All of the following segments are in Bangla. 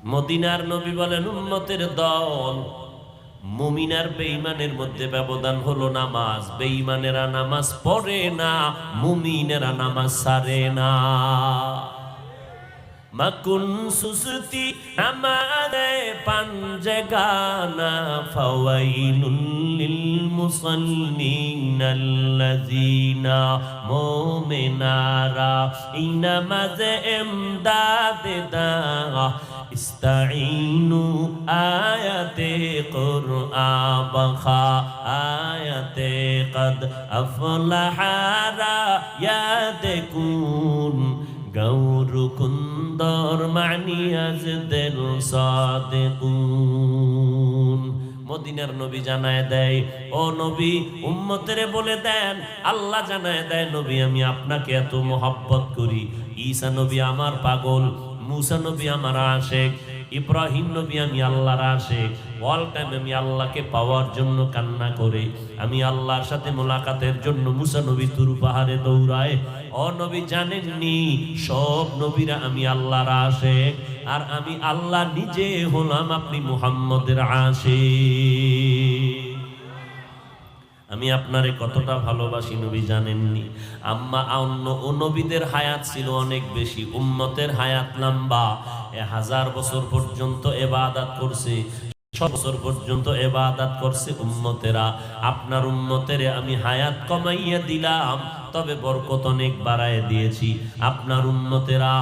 মদিনার নবী বলেন, উম্মতের দল মুমিন আর বেঈমানের মধ্যে ব্যবধান হলো নামাজ। বেঈমানেরা নামাজ পড়ে না, মুমিনেরা নামাজ ছাড়ে না। মাকুন সুসতি আমারে পাঞ্জে গানা ফাওয়াইলুল লিল মুসাল্লিন আল্লাযিনা মুমিনারা ইনামাজে ইমদাদে দা ইস্তাঈনু আয়াতে কুরআন বখা আয়াতে কদ আফলাহা ইয়াদকুন গৌরু কুন্দর মানিয়াজ দেল সাদিকুন। মদিনার নবী জানায় দেয়, ও নবী উম্মতেরে বলে দেন, আল্লাহ জানায় দেয়, নবী আমি আপনাকে এত মোহাব্বত করি। ঈসা নবী আমার পাগল, মুসা নবী আমার আশেক, ইব্রাহিম নবী আমি আল্লাহর আশেক। অল টাইম আমি আল্লাহকে পাওয়ার জন্য কান্না করে, আমি আল্লাহর সাথে মোলাকাতের জন্য মুসা নবী তুর পাহাড়ে দৌড়ায়। ও নবী জানেননি, সব নবীরা আমি আল্লাহর আশেক, আর আমি আল্লাহ নিজে হলাম আপনি মুহাম্মদের আশেক। আমি আপনারে কতটা ভালোবাসি নবী জানেননি। আম্মা অন্য ও নবীদের হায়াত ছিল অনেক বেশি, উম্মতের হায়াত লম্বা। 1000 বছর পর্যন্ত ইবাদত করছে, 100 বছর পর্যন্ত ইবাদত করছে উম্মতেরা। আপনার উম্মতেরে আমি হায়াত কমাইয়া দিলাম, তবে বরকত অনেক বাড়ায় দিয়েছি। আপনার উম্মতেরা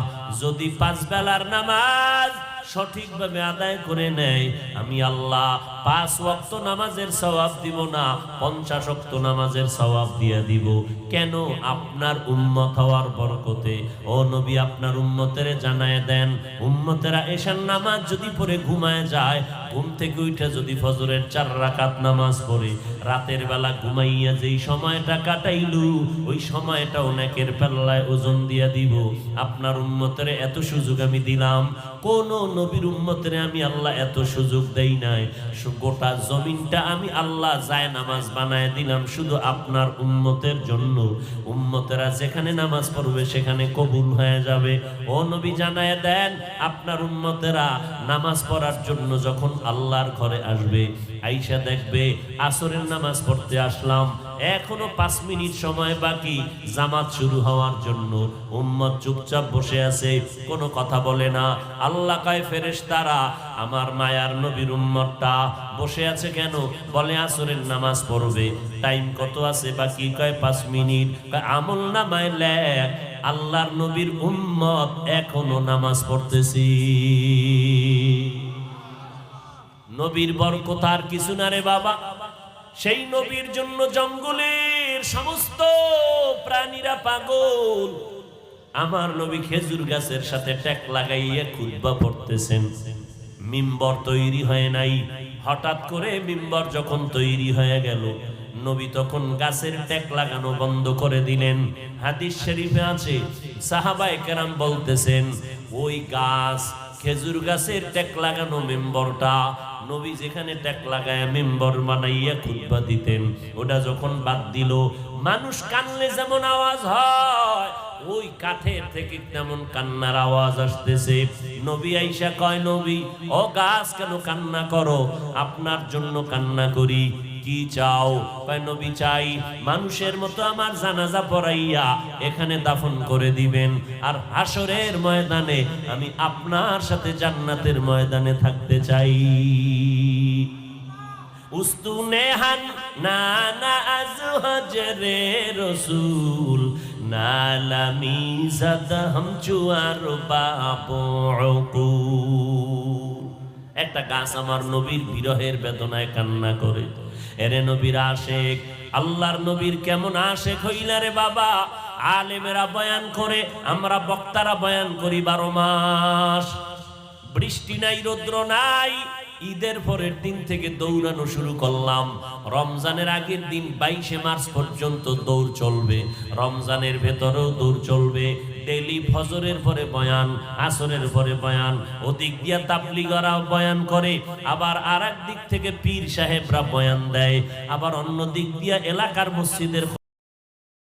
যদি 5 বেলার নামাজ সঠিকভাবে আদায় করে নেয়, আমি আল্লাহ 5 ওয়াক্ত নামাজের সওয়াব দিব না, 50 ওয়াক্ত নামাজের সওয়াব দিয়ে দিব। কেন? আপনার উম্মত হওয়ার বরকতে। ও নবী আপনার উম্মতেরে জানায় দেন, উম্মতেরা এশার নামাজ যদি পড়ে ঘুমায় যায়, ঘুম থেকে উঠে যদি ফজরের 4 রাকাত নামাজ পড়ে, রাতের বেলা ঘুমাইয়া যেই সময়টা কাটাইলু, ওই সময়টা অনেকের পাল্লায় ওজন দিয়া দিব। আপনার উম্মতেরে এত সুযোগ আমি দিলাম, কোন নবীর উম্মতেরে আমি আল্লাহ এত সুযোগ দেই নাই। গোটা জমিনটা আমি আল্লাহ যায় নামাজ বানায় দিলাম শুধু আপনার উম্মতের জন্য। উম্মতেরা যেখানে নামাজ পড়বে সেখানে কবুল হয়ে যাবে। ও নবী জানায় দেন, আপনার উম্মতেরা নামাজ পড়ার জন্য যখন আল্লাহর ঘরে আসবে, আইসা দেখবে আসরের নামাজ পড়তে আসলাম, এখনো 5 মিনিট সময় বাকি জামাত শুরু হওয়ার জন্য। উম্মত চুপচাপ বসে আছে, কোনো কথা বলে না। আল্লাহ কয় ফেরেশতারা, আমার মায়ার নবীর উম্মতটা বসে আছে কেন? বলে আসরের নামাজ পড়বে, টাইম কত আছে বাকি? কয় 5 মিনিট। কয় আমল নামায় লেখ, আল্লাহর নবীর উম্মত এখনো নামাজ পড়তেছি। নবীর বরকত আর কিছু না রে বাবা। সেই নবীর জন্য জঙ্গলের সমস্ত প্রাণীরা পাগল। আমার নবী খেজুর গাছের সাথে ট্যাক লাগাইয়া খুতবা পড়তেছেন। মিম্বর তৈরি হয় নাই, হঠাৎ করে মিম্বর যখন তৈরি হয়ে গেল, নবী তখন গাছের ট্যাক লাগানো বন্ধ করে দিলেন। হাদিস শরীফে আছে, সাহাবায়ে কেরাম বলতেছেন, ওই গাছ খেজুর গাছের ট্যাক লাগানো মিম্বরটা নবী যেখানে ট্যাক লাগায় মিম্বর বানাইয়া খুতবা দিতেন, ওটা যখন বাদ দিল, মানুষ কানলে যেমন আওয়াজ হয়, ওই কাঠের থেকে তেমন কান্নার আওয়াজ আসতেছে। নবী আইসা কয়, নবী ও গাছ কেন কান্না করো? আপনার জন্য কান্না করি। কি চাও? কয় নবী চাই মানুষের মতো আমার জানাজা পড়াইয়া এখানে দাফন করে দিবেন, আর হাসরের ময়দানে আমি আপনার সাথে জান্নাতের ময়দানে থাকতে চাই। উস্তুনে হান নানা আজ হজরে রসুল নালামি জাদা হাম চুয়ার বাবু। একটা গাছ আমার নবীর বিরহের বেদনায় কান্না করে। এরে নবীর আশেক, আল্লাহর নবীর কেমন আশেক হইলা রে বাবা। আলেমেরা বয়ান করে, আমরা বক্তারা বয়ান করি 12 মাস। বৃষ্টি নাই, রৌদ্র নাই, ঈদের পরের দিন থেকে দৌড়ানো শুরু করলাম। রমজানের আগের দিন 22শে মার্চ পর্যন্ত দৌড় চলবে, রমজানের ভেতরেও দৌড় চলবে। ডেইলি ফজরের পরে বয়ান, আসরের পরে বয়ান, ওদিক দিয়া তাবলীগরা বয়ান করে, আবার আরেক দিক থেকে পীর সাহেবরা বয়ান দেয়, আবার অন্য দিক দিয়া এলাকার মসজিদের